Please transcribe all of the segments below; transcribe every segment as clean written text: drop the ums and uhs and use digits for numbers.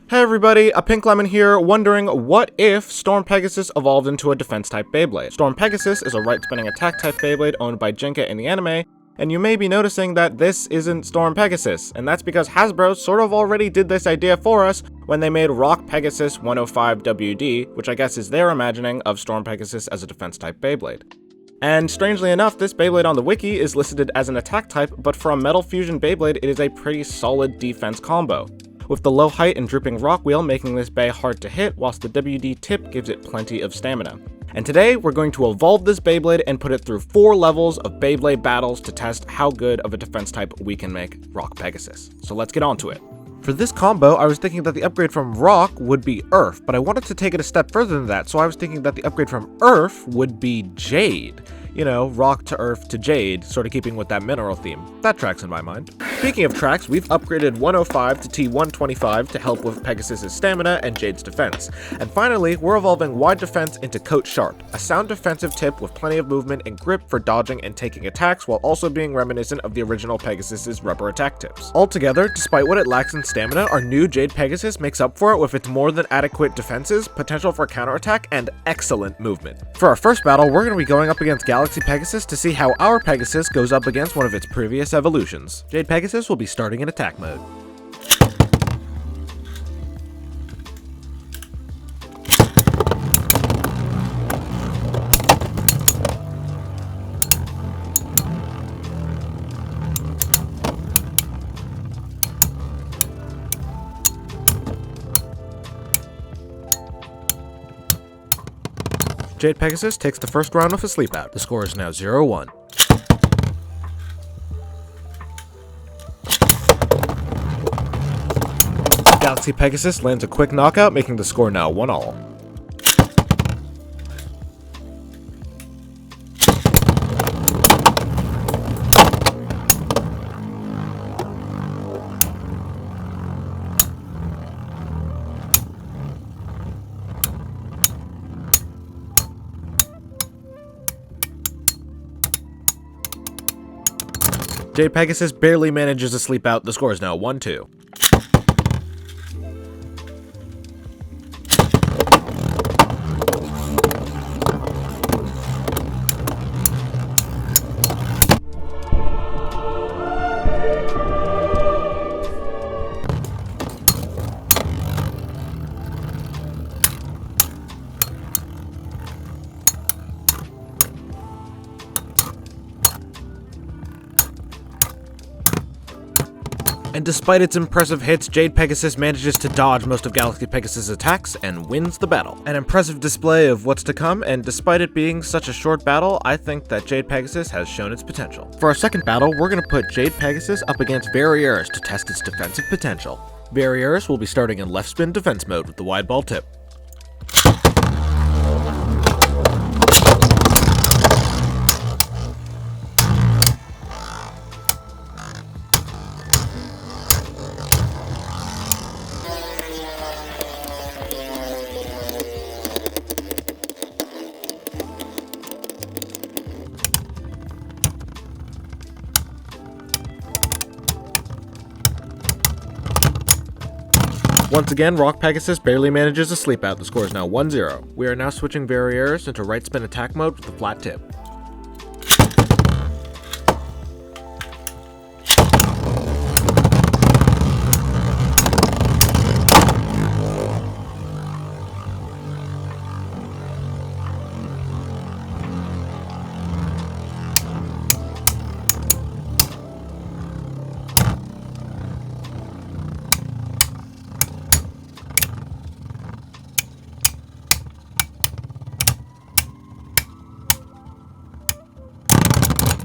Hey everybody, a Pink Lemon here, wondering what if Storm Pegasus evolved into a defense-type Beyblade. Storm Pegasus is a right-spinning attack-type Beyblade owned by Jinka in the anime, and you may be noticing that this isn't Storm Pegasus, and that's because Hasbro sort of already did this idea for us when they made Rock Pegasus 105 WD, which I guess is their imagining of Storm Pegasus as a defense-type Beyblade. And strangely enough, this Beyblade on the wiki is listed as an attack type, but for a Metal Fusion Beyblade, it is a pretty solid defense combo, with the low height and drooping rock wheel making this Bey hard to hit, whilst the WD tip gives it plenty of stamina. And today, we're going to evolve this Beyblade and put it through 4 levels of Beyblade battles to test how good of a defense type we can make Rock Pegasus. So let's get on to it. For this combo, I was thinking that the upgrade from Rock would be Earth, but I wanted to take it a step further than that, so I was thinking that the upgrade from Earth would be Jade. You know, Rock to Earth to Jade, sort of keeping with that mineral theme. That tracks in my mind. Speaking of tracks, we've upgraded 105 to T125 to help with Pegasus' stamina and Jade's defense. And finally, we're evolving Wide Defense into Coat Sharp, a sound defensive tip with plenty of movement and grip for dodging and taking attacks while also being reminiscent of the original Pegasus' rubber attack tips. Altogether, despite what it lacks in stamina, our new Jade Pegasus makes up for it with its more than adequate defenses, potential for counterattack, and excellent movement. For our first battle, we're going to be going up against Galaxy Pegasus to see how our Pegasus goes up against one of its previous evolutions. Jade Pegasus will be starting in attack mode. Jade Pegasus takes the first round with a sleep out. The score is now 0-1. Galaxy Pegasus lands a quick knockout, making the score now 1-all. Jade Pegasus barely manages to sleep out. The score is now 1-2. And despite its impressive hits, Jade Pegasus manages to dodge most of Galaxy Pegasus' attacks and wins the battle. An impressive display of what's to come, and despite it being such a short battle, I think that Jade Pegasus has shown its potential. For our second battle, we're going to put Jade Pegasus up against Variares to test its defensive potential. Variares will be starting in left spin defense mode with the wide ball tip. Once again, Rock Pegasus barely manages to sleep out. The score is now 1-0. We are now switching Variares into right spin attack mode with the flat tip.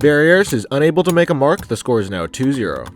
Variares is unable to make a mark. The score is now 2-0.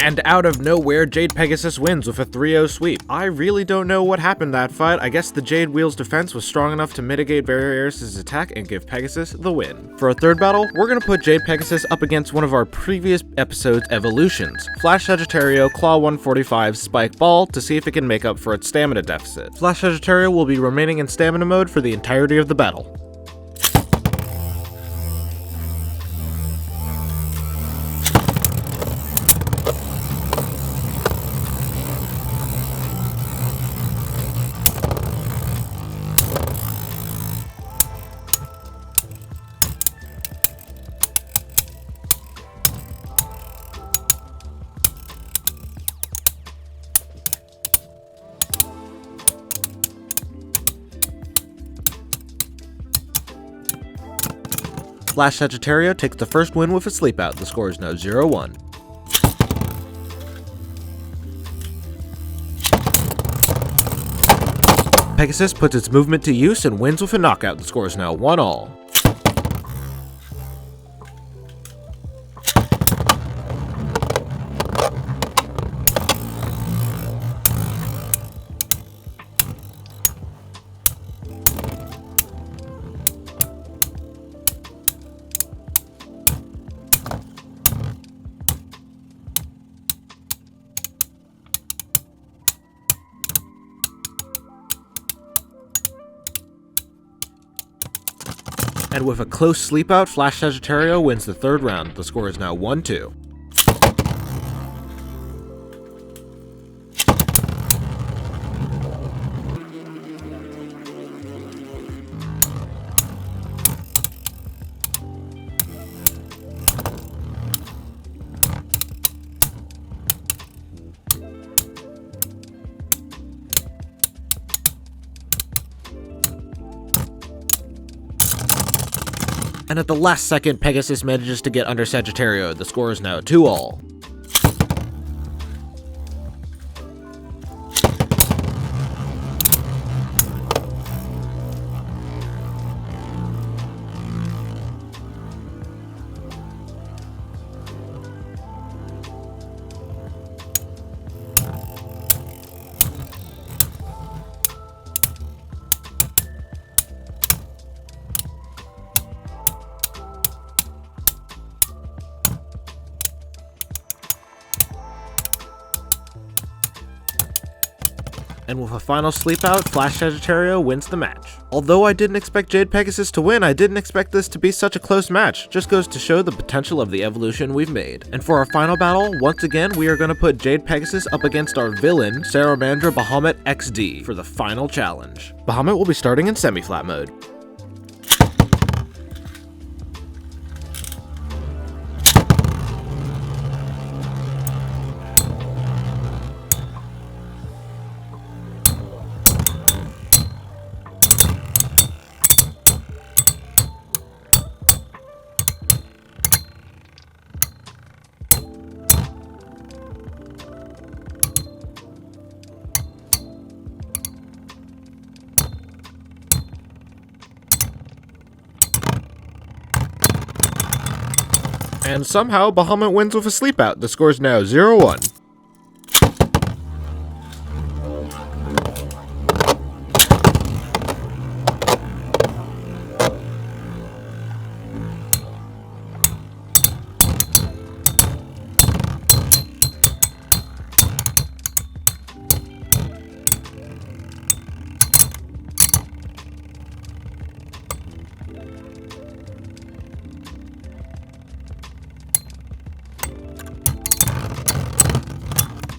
And out of nowhere, Jade Pegasus wins with a 3-0 sweep. I really don't know what happened that fight. I guess the Jade Wheel's defense was strong enough to mitigate Variares' attack and give Pegasus the win. For our third battle, we're gonna put Jade Pegasus up against one of our previous episode's evolutions, Flash Sagittario Claw 145 Spike Ball, to see if it can make up for its stamina deficit. Flash Sagittario will be remaining in stamina mode for the entirety of the battle. Flash Sagittario takes the first win with a sleep out. The score is now 0-1. Pegasus puts its movement to use and wins with a knockout. The score is now 1-all. And with a close sleep out, Flash Sagittario wins the third round. The score is now 1-2. And at the last second, Pegasus manages to get under Sagittario. The score is now 2-all. And with a final sleep out, Flash Sagittario wins the match. Although I didn't expect Jade Pegasus to win, I didn't expect this to be such a close match. Just goes to show the potential of the evolution we've made. And for our final battle, once again, we are going to put Jade Pegasus up against our villain, Saramandra Bahamut XD, for the final challenge. Bahamut will be starting in semi-flat mode. And somehow, Bahamut wins with a sleep out. The score is now 0-1.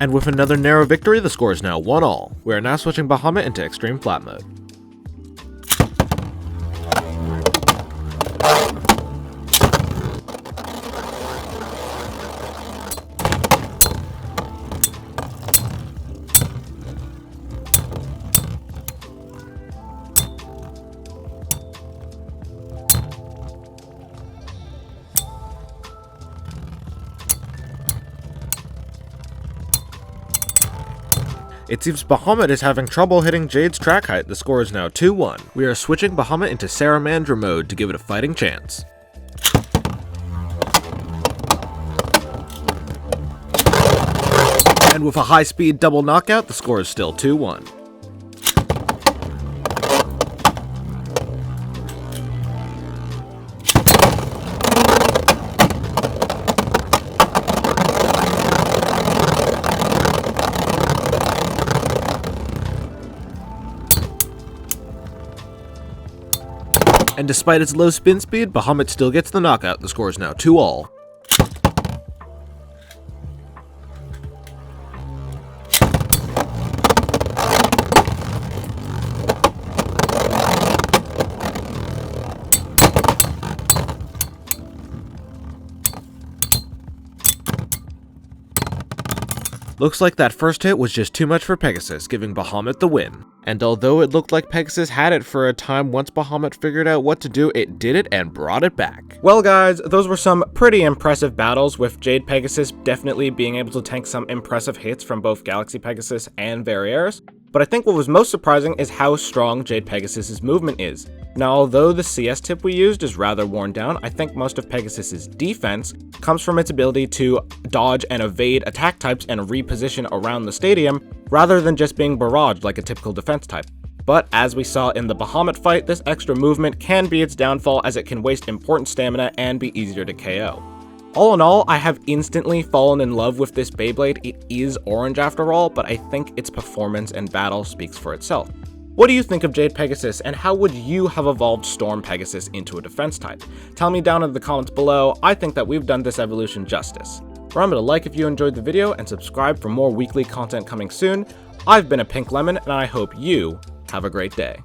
And with another narrow victory, the score is now 1-all. We are now switching Bahamut into extreme flat mode. It seems Bahamut is having trouble hitting Jade's track height. The score is now 2-1. We are switching Bahamut into Saramandra mode to give it a fighting chance. And with a high-speed double knockout, the score is still 2-1. And despite its low spin speed, Bahamut still gets the knockout. The score is now 2-all. Looks like that first hit was just too much for Pegasus, giving Bahamut the win. And although it looked like Pegasus had it for a time, once Bahamut figured out what to do, it did it and brought it back. Well guys, those were some pretty impressive battles, with Jade Pegasus definitely being able to tank some impressive hits from both Galaxy Pegasus and Variares. But I think what was most surprising is how strong Jade Pegasus's movement is. Now, although the CS tip we used is rather worn down, I think most of Pegasus's defense comes from its ability to dodge and evade attack types and reposition around the stadium, rather than just being barraged like a typical defense type. But as we saw in the Bahamut fight, this extra movement can be its downfall, as it can waste important stamina and be easier to KO. All in all, I have instantly fallen in love with this Beyblade. It is orange after all, but I think its performance and battle speaks for itself. What do you think of Jade Pegasus, and how would you have evolved Storm Pegasus into a defense type? Tell me down in the comments below. I think that we've done this evolution justice. Remember to like if you enjoyed the video, and subscribe for more weekly content coming soon. I've been a Pink Lemon, and I hope you have a great day.